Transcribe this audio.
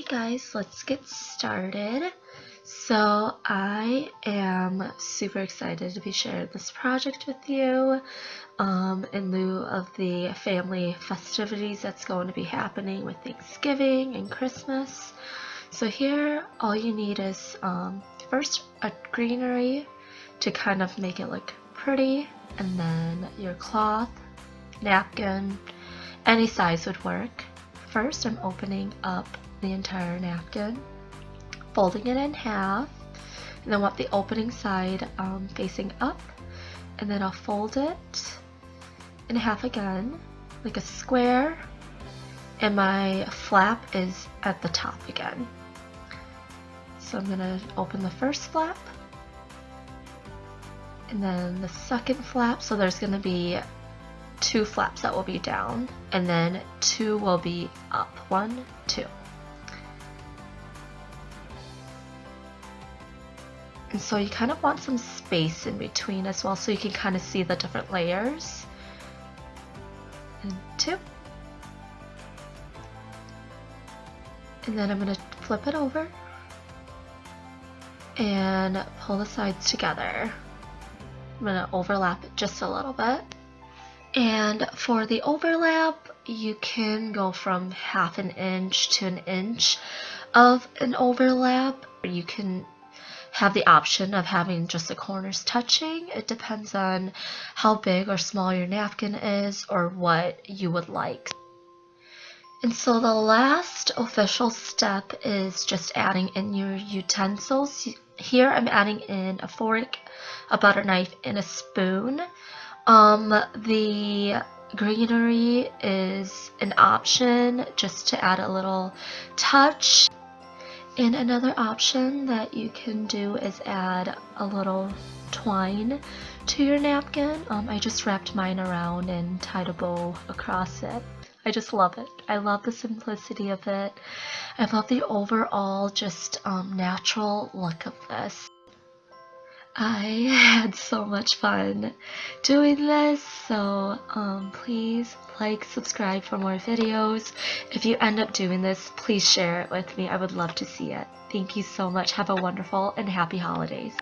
Alrighty guys, let's get started. So I am super excited to be sharing this project with you in lieu of the family festivities that's going to be happening with Thanksgiving and Christmas. So here all you need is first a greenery to kind of make it look pretty, and then your cloth, napkin, any size would work. First, I'm opening up the entire napkin, folding it in half, and I want the opening side facing up, and then I'll fold it in half again, like a square, and my flap is at the top again. So I'm gonna open the first flap, and then the second flap, so there's gonna be 2 flaps that will be down, and then 2 will be up. 1, 2. And so you kind of want some space in between as well, so you can kind of see the different layers. And 2. And then I'm going to flip it over and pull the sides together. I'm going to overlap it just a little bit. And for the overlap, you can go from 1/2 inch to 1 inch of an overlap. You can have the option of having just the corners touching. It depends on how big or small your napkin is or what you would like. And so the last official step is just adding in your utensils. Here I'm adding in a fork, a butter knife, and a spoon. The greenery is an option just to add a little touch. And another option that you can do is add a little twine to your napkin. I just wrapped mine around and tied a bow across it. I just love it. I love the simplicity of it. I love the overall just natural look of this. I had so much fun doing this, so please like, subscribe for more videos. If you end up doing this, please share it with me. I would love to see it. Thank you so much. Have a wonderful and happy holidays.